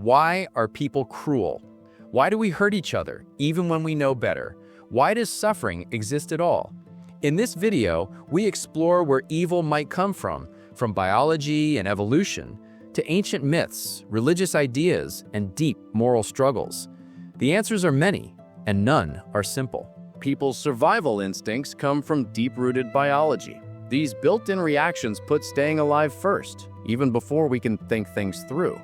Why are people cruel? Why do we hurt each other, even when we know better? Why does suffering exist at all? In this video, we explore where evil might come from biology and evolution, to ancient myths, religious ideas, and deep moral struggles. The answers are many, and none are simple. People's survival instincts come from deep-rooted biology. These built-in reactions put staying alive first, even before we can think things through.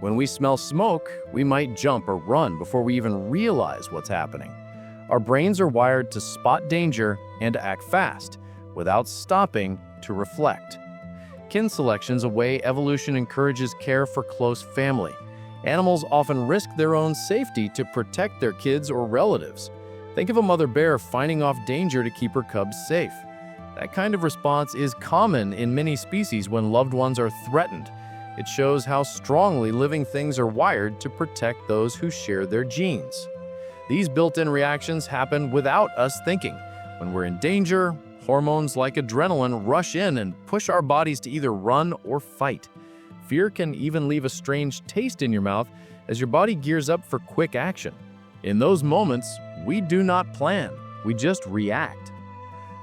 When we smell smoke, we might jump or run before we even realize what's happening. Our brains are wired to spot danger and to act fast, without stopping to reflect. Kin selection's a way evolution encourages care for close family. Animals often risk their own safety to protect their kids or relatives. Think of a mother bear fighting off danger to keep her cubs safe. That kind of response is common in many species when loved ones are threatened. It shows how strongly living things are wired to protect those who share their genes. These built-in reactions happen without us thinking. When we're in danger, hormones like adrenaline rush in and push our bodies to either run or fight. Fear can even leave a strange taste in your mouth as your body gears up for quick action. In those moments, we do not plan, we just react.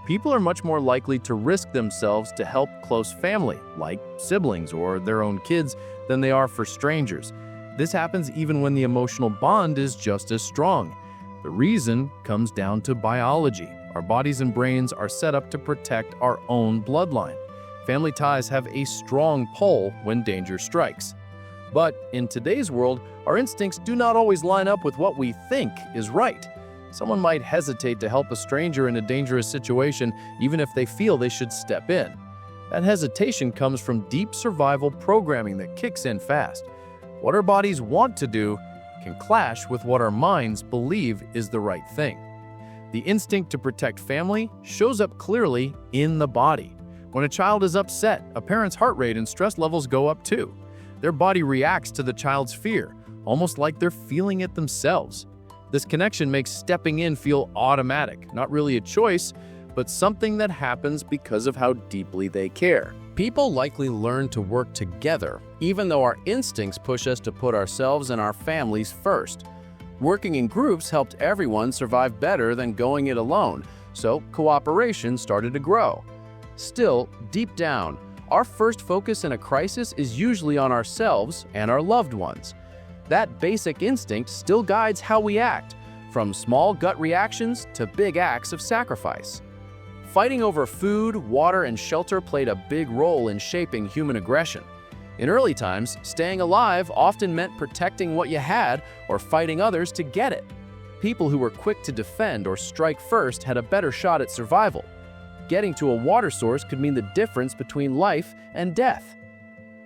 People are much more likely to risk themselves to help close family, like siblings or their own kids, than they are for strangers. This happens even when the emotional bond is just as strong. The reason comes down to biology. Our bodies and brains are set up to protect our own bloodline. Family ties have a strong pull when danger strikes. But in today's world, our instincts do not always line up with what we think is right. Someone might hesitate to help a stranger in a dangerous situation even if they feel they should step in. That hesitation comes from deep survival programming that kicks in fast. What our bodies want to do can clash with what our minds believe is the right thing. The instinct to protect family shows up clearly in the body. When a child is upset, a parent's heart rate and stress levels go up too. Their body reacts to the child's fear, almost like they're feeling it themselves. This connection makes stepping in feel automatic, not really a choice, but something that happens because of how deeply they care. People likely learn to work together, even though our instincts push us to put ourselves and our families first. Working in groups helped everyone survive better than going it alone, so cooperation started to grow. Still, deep down, our first focus in a crisis is usually on ourselves and our loved ones. That basic instinct still guides how we act, from small gut reactions to big acts of sacrifice. Fighting over food, water, and shelter played a big role in shaping human aggression. In early times, staying alive often meant protecting what you had or fighting others to get it. People who were quick to defend or strike first had a better shot at survival. Getting to a water source could mean the difference between life and death.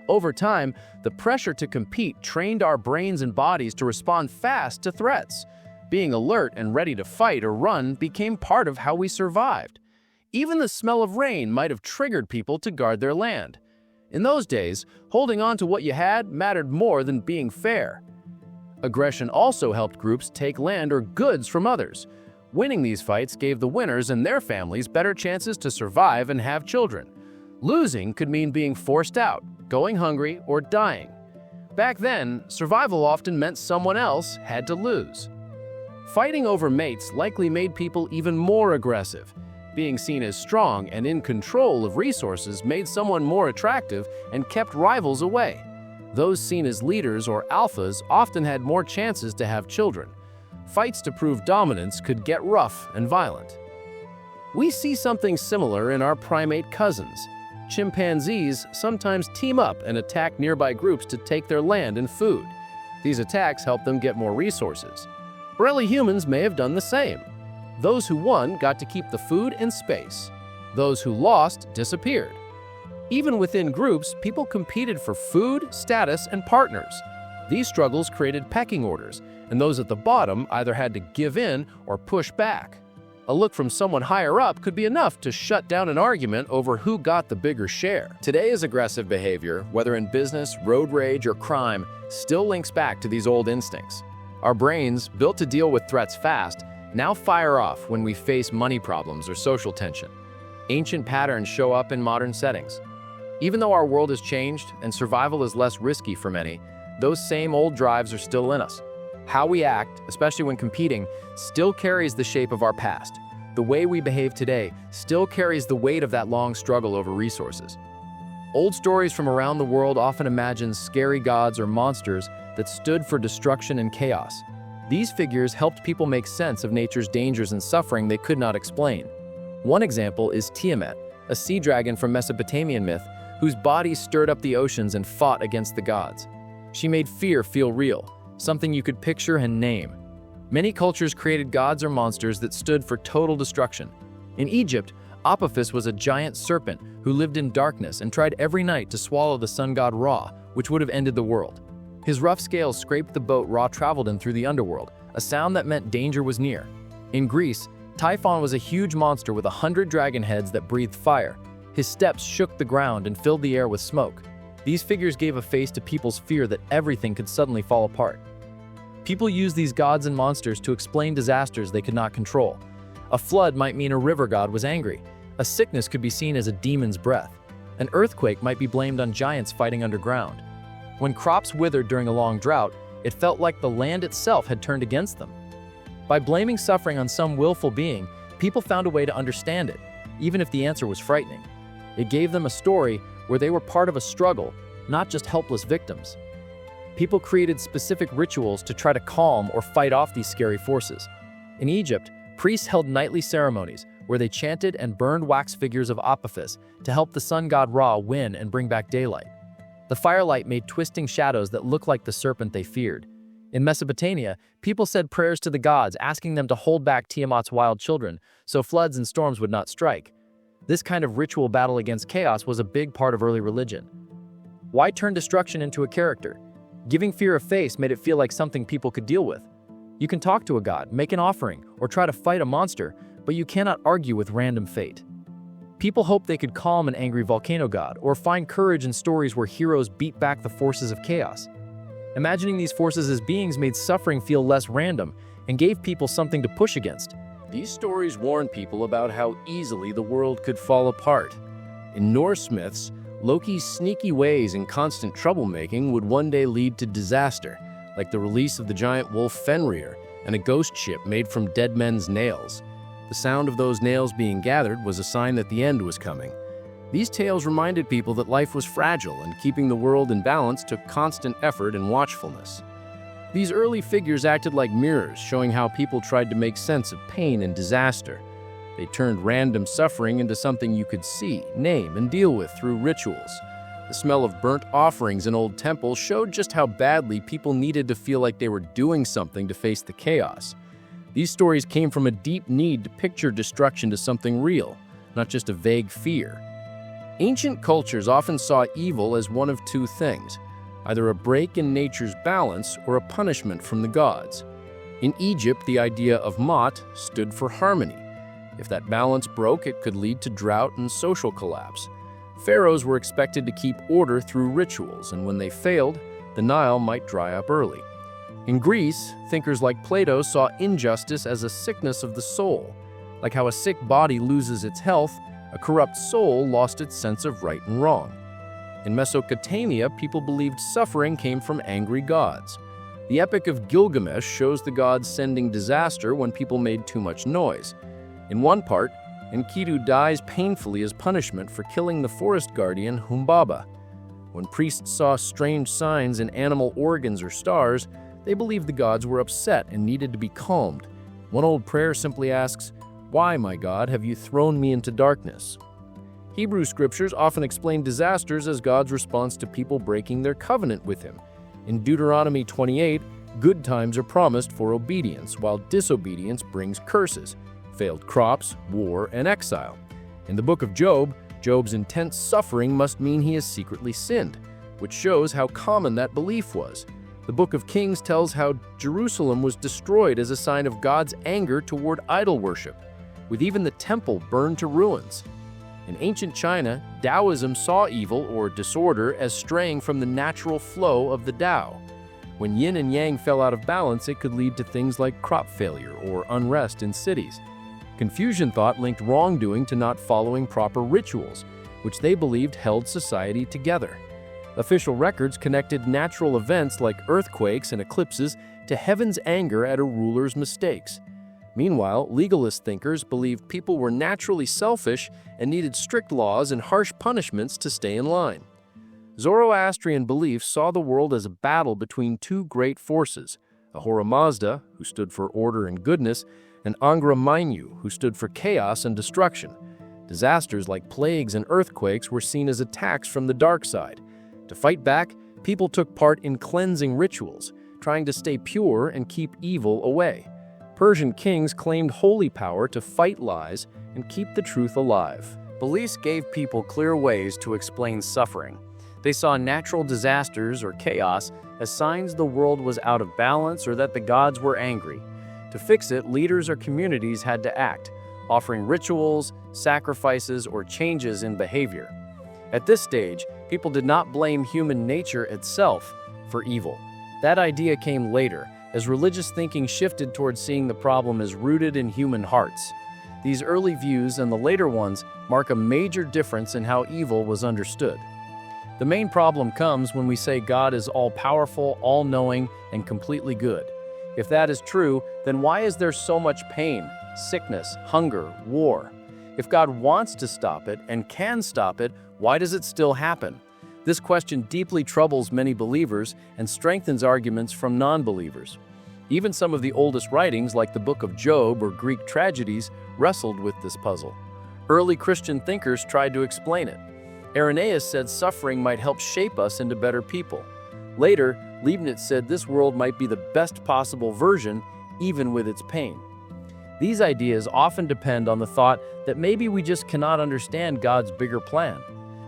Over time, the pressure to compete trained our brains and bodies to respond fast to threats. Being alert and ready to fight or run became part of how we survived. Even the smell of rain might have triggered people to guard their land. In those days, holding on to what you had mattered more than being fair. Aggression also helped groups take land or goods from others. Winning these fights gave the winners and their families better chances to survive and have children. Losing could mean being forced out, going hungry, or dying. Back then, survival often meant someone else had to lose. Fighting over mates likely made people even more aggressive. Being seen as strong and in control of resources made someone more attractive and kept rivals away. Those seen as leaders or alphas often had more chances to have children. Fights to prove dominance could get rough and violent. We see something similar in our primate cousins. Chimpanzees sometimes team up and attack nearby groups to take their land and food. These attacks help them get more resources. Early humans may have done the same. Those who won got to keep the food and space. Those who lost disappeared. Even within groups, people competed for food, status, and partners. These struggles created pecking orders, and those at the bottom either had to give in or push back. A look from someone higher up could be enough to shut down an argument over who got the bigger share. Today's aggressive behavior, whether in business, road rage, or crime, still links back to these old instincts. Our brains, built to deal with threats fast, now fire off when we face money problems or social tension. Ancient patterns show up in modern settings. Even though our world has changed and survival is less risky for many, those same old drives are still in us. How we act, especially when competing, still carries the shape of our past. The way we behave today still carries the weight of that long struggle over resources. Old stories from around the world often imagine scary gods or monsters that stood for destruction and chaos. These figures helped people make sense of nature's dangers and suffering they could not explain. One example is Tiamat, a sea dragon from Mesopotamian myth whose body stirred up the oceans and fought against the gods. She made fear feel real, something you could picture and name. Many cultures created gods or monsters that stood for total destruction. In Egypt, Apophis was a giant serpent who lived in darkness and tried every night to swallow the sun god Ra, which would have ended the world. His rough scales scraped the boat Ra traveled in through the underworld, a sound that meant danger was near. In Greece, Typhon was a huge monster with 100 dragon heads that breathed fire. His steps shook the ground and filled the air with smoke. These figures gave a face to people's fear that everything could suddenly fall apart. People used these gods and monsters to explain disasters they could not control. A flood might mean a river god was angry. A sickness could be seen as a demon's breath. An earthquake might be blamed on giants fighting underground. When crops withered during a long drought, it felt like the land itself had turned against them. By blaming suffering on some willful being, people found a way to understand it, even if the answer was frightening. It gave them a story where they were part of a struggle, not just helpless victims. People created specific rituals to try to calm or fight off these scary forces. In Egypt, priests held nightly ceremonies where they chanted and burned wax figures of Apophis to help the sun god Ra win and bring back daylight. The firelight made twisting shadows that looked like the serpent they feared. In Mesopotamia, people said prayers to the gods asking them to hold back Tiamat's wild children so floods and storms would not strike. This kind of ritual battle against chaos was a big part of early religion. Why turn destruction into a character? Giving fear a face made it feel like something people could deal with. You can talk to a god, make an offering, or try to fight a monster, but you cannot argue with random fate. People hoped they could calm an angry volcano god or find courage in stories where heroes beat back the forces of chaos. Imagining these forces as beings made suffering feel less random and gave people something to push against. These stories warn people about how easily the world could fall apart. In Norse myths, Loki's sneaky ways and constant troublemaking would one day lead to disaster, like the release of the giant wolf Fenrir and a ghost ship made from dead men's nails. The sound of those nails being gathered was a sign that the end was coming. These tales reminded people that life was fragile and keeping the world in balance took constant effort and watchfulness. These early figures acted like mirrors, showing how people tried to make sense of pain and disaster. They turned random suffering into something you could see, name, and deal with through rituals. The smell of burnt offerings in old temples showed just how badly people needed to feel like they were doing something to face the chaos. These stories came from a deep need to picture destruction to something real, not just a vague fear. Ancient cultures often saw evil as one of two things, either a break in nature's balance or a punishment from the gods. In Egypt, the idea of Mot stood for harmony. If that balance broke, it could lead to drought and social collapse. Pharaohs were expected to keep order through rituals, and when they failed, the Nile might dry up early. In Greece, thinkers like Plato saw injustice as a sickness of the soul. Like how a sick body loses its health, a corrupt soul lost its sense of right and wrong. In Mesopotamia, people believed suffering came from angry gods. The Epic of Gilgamesh shows the gods sending disaster when people made too much noise. In one part, Enkidu dies painfully as punishment for killing the forest guardian Humbaba. When priests saw strange signs in animal organs or stars, they believed the gods were upset and needed to be calmed. One old prayer simply asks, "Why, my God, have you thrown me into darkness?" Hebrew scriptures often explain disasters as God's response to people breaking their covenant with Him. In Deuteronomy 28, good times are promised for obedience, while disobedience brings curses, failed crops, war, and exile. In the book of Job, Job's intense suffering must mean he has secretly sinned, which shows how common that belief was. The book of Kings tells how Jerusalem was destroyed as a sign of God's anger toward idol worship, with even the temple burned to ruins. In ancient China, Taoism saw evil or disorder as straying from the natural flow of the Tao. When yin and yang fell out of balance, it could lead to things like crop failure or unrest in cities. Confucian thought linked wrongdoing to not following proper rituals, which they believed held society together. Official records connected natural events like earthquakes and eclipses to heaven's anger at a ruler's mistakes. Meanwhile, legalist thinkers believed people were naturally selfish and needed strict laws and harsh punishments to stay in line. Zoroastrian beliefs saw the world as a battle between two great forces, Ahura Mazda, who stood for order and goodness, and Angra Mainyu, who stood for chaos and destruction. Disasters like plagues and earthquakes were seen as attacks from the dark side. To fight back, people took part in cleansing rituals, trying to stay pure and keep evil away. Persian kings claimed holy power to fight lies and keep the truth alive. Beliefs gave people clear ways to explain suffering. They saw natural disasters or chaos as signs the world was out of balance or that the gods were angry. To fix it, leaders or communities had to act, offering rituals, sacrifices, or changes in behavior. At this stage, people did not blame human nature itself for evil. That idea came later, as religious thinking shifted towards seeing the problem as rooted in human hearts. These early views and the later ones mark a major difference in how evil was understood. The main problem comes when we say God is all-powerful, all-knowing, and completely good. If that is true, then why is there so much pain, sickness, hunger, war? If God wants to stop it and can stop it, why does it still happen? This question deeply troubles many believers and strengthens arguments from non-believers. Even some of the oldest writings, like the Book of Job or Greek tragedies, wrestled with this puzzle. Early Christian thinkers tried to explain it. Irenaeus said suffering might help shape us into better people. Later, Leibniz said this world might be the best possible version, even with its pain. These ideas often depend on the thought that maybe we just cannot understand God's bigger plan.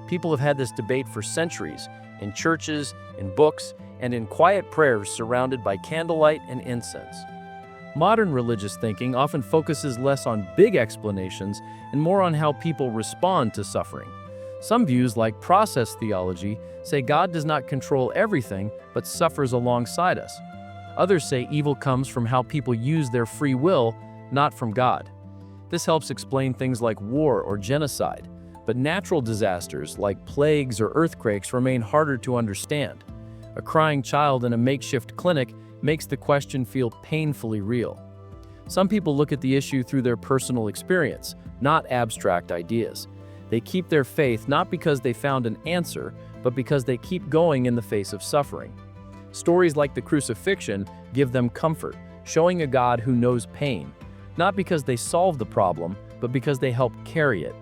People have had this debate for centuries, in churches, in books, and in quiet prayers surrounded by candlelight and incense. Modern religious thinking often focuses less on big explanations and more on how people respond to suffering. Some views, like process theology, say God does not control everything but suffers alongside us. Others say evil comes from how people use their free will, not from God. This helps explain things like war or genocide, but natural disasters like plagues or earthquakes remain harder to understand. A crying child in a makeshift clinic makes the question feel painfully real. Some people look at the issue through their personal experience, not abstract ideas. They keep their faith not because they found an answer, but because they keep going in the face of suffering. Stories like the crucifixion give them comfort, showing a God who knows pain, not because they solve the problem, but because they help carry it.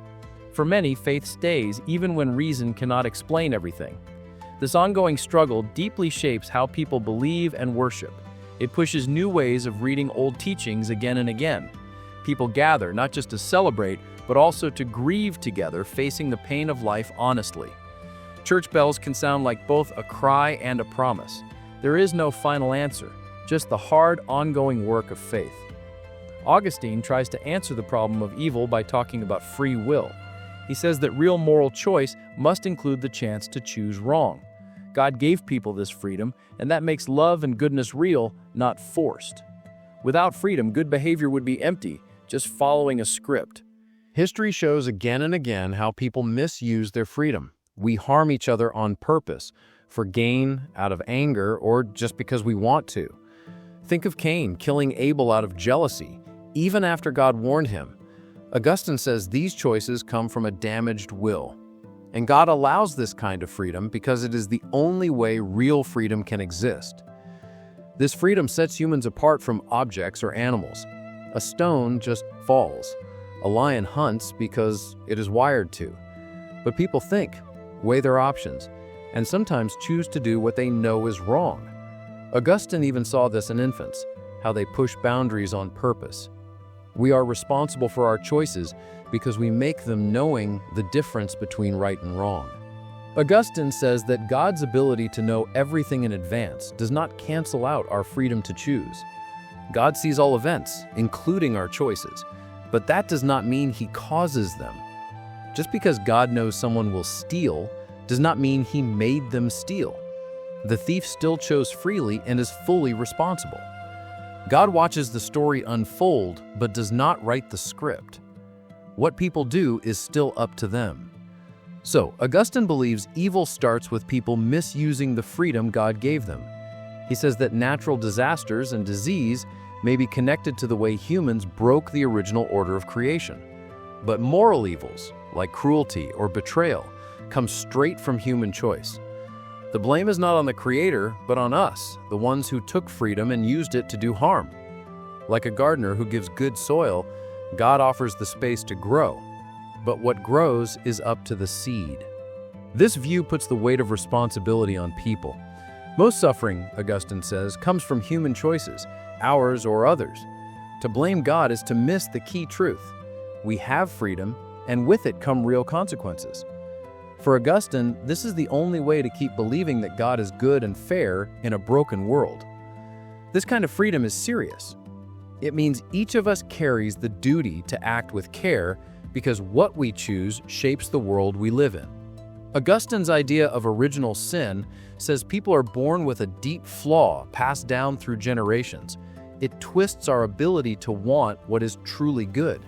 For many, faith stays even when reason cannot explain everything. This ongoing struggle deeply shapes how people believe and worship. It pushes new ways of reading old teachings again and again. People gather not just to celebrate, but also to grieve together, facing the pain of life honestly. Church bells can sound like both a cry and a promise. There is no final answer, just the hard, ongoing work of faith. Augustine tries to answer the problem of evil by talking about free will. He says that real moral choice must include the chance to choose wrong. God gave people this freedom, and that makes love and goodness real, not forced. Without freedom, good behavior would be empty, just following a script. History shows again and again how people misuse their freedom. We harm each other on purpose, for gain, out of anger, or just because we want to. Think of Cain killing Abel out of jealousy, even after God warned him. Augustine says these choices come from a damaged will. And God allows this kind of freedom because it is the only way real freedom can exist. This freedom sets humans apart from objects or animals. A stone just falls. A lion hunts because it is wired to. But people think, weigh their options, and sometimes choose to do what they know is wrong. Augustine even saw this in infants, how they push boundaries on purpose. We are responsible for our choices because we make them knowing the difference between right and wrong. Augustine says that God's ability to know everything in advance does not cancel out our freedom to choose. God sees all events, including our choices, but that does not mean He causes them. Just because God knows someone will steal does not mean He made them steal. The thief still chose freely and is fully responsible. God watches the story unfold, but does not write the script. What people do is still up to them. So, Augustine believes evil starts with people misusing the freedom God gave them. He says that natural disasters and disease may be connected to the way humans broke the original order of creation. But moral evils, like cruelty or betrayal, come straight from human choice. The blame is not on the Creator, but on us, the ones who took freedom and used it to do harm. Like a gardener who gives good soil, God offers the space to grow. But what grows is up to the seed. This view puts the weight of responsibility on people. Most suffering, Augustine says, comes from human choices, ours or others. To blame God is to miss the key truth. We have freedom, and with it come real consequences. For Augustine, this is the only way to keep believing that God is good and fair in a broken world. This kind of freedom is serious. It means each of us carries the duty to act with care because what we choose shapes the world we live in. Augustine's idea of original sin says people are born with a deep flaw passed down through generations. It twists our ability to want what is truly good.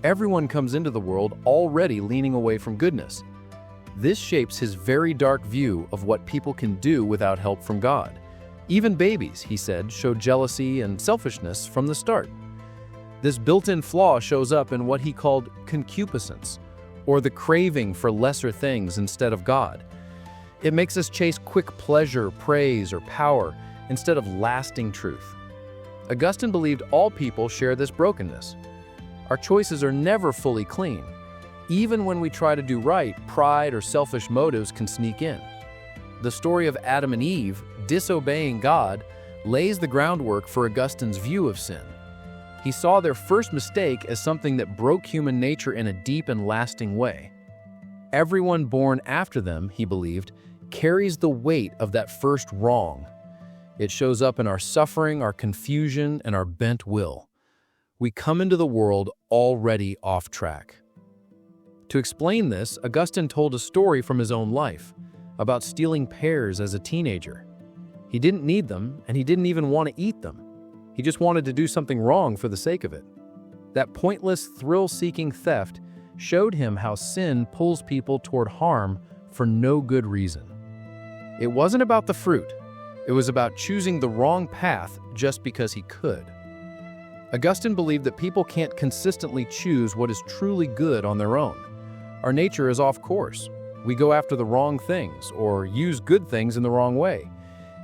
Everyone comes into the world already leaning away from goodness. This shapes his very dark view of what people can do without help from God. Even babies, he said, show jealousy and selfishness from the start. This built-in flaw shows up in what he called concupiscence, or the craving for lesser things instead of God. It makes us chase quick pleasure, praise, or power instead of lasting truth. Augustine believed all people share this brokenness. Our choices are never fully clean. Even when we try to do right, pride or selfish motives can sneak in. The story of Adam and Eve disobeying God lays the groundwork for Augustine's view of sin. He saw their first mistake as something that broke human nature in a deep and lasting way. Everyone born after them, he believed, carries the weight of that first wrong. It shows up in our suffering, our confusion, and our bent will. We come into the world already off track. To explain this, Augustine told a story from his own life about stealing pears as a teenager. He didn't need them, and he didn't even want to eat them. He just wanted to do something wrong for the sake of it. That pointless, thrill-seeking theft showed him how sin pulls people toward harm for no good reason. It wasn't about the fruit. It was about choosing the wrong path just because he could. Augustine believed that people can't consistently choose what is truly good on their own. Our nature is off course. We go after the wrong things or use good things in the wrong way.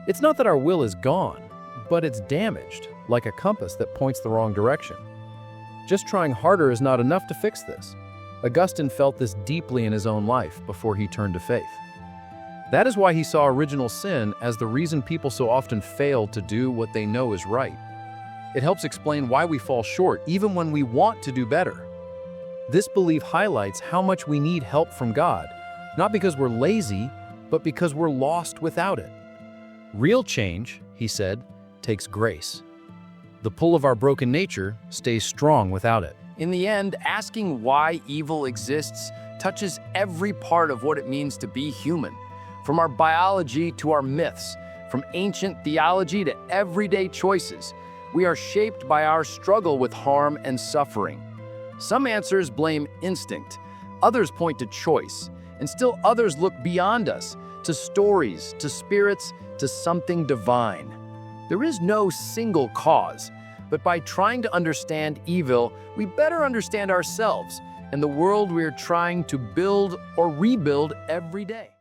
It's not that our will is gone, but it's damaged, like a compass that points the wrong direction. Just trying harder is not enough to fix this. Augustine felt this deeply in his own life before he turned to faith. That is why he saw original sin as the reason people so often fail to do what they know is right. It helps explain why we fall short even when we want to do better. This belief highlights how much we need help from God, not because we're lazy, but because we're lost without it. Real change, he said, takes grace. The pull of our broken nature stays strong without it. In the end, asking why evil exists touches every part of what it means to be human. From our biology to our myths, from ancient theology to everyday choices, we are shaped by our struggle with harm and suffering. Some answers blame instinct, others point to choice, and still others look beyond us, to stories, to spirits, to something divine. There is no single cause, but by trying to understand evil, we better understand ourselves and the world we are trying to build or rebuild every day.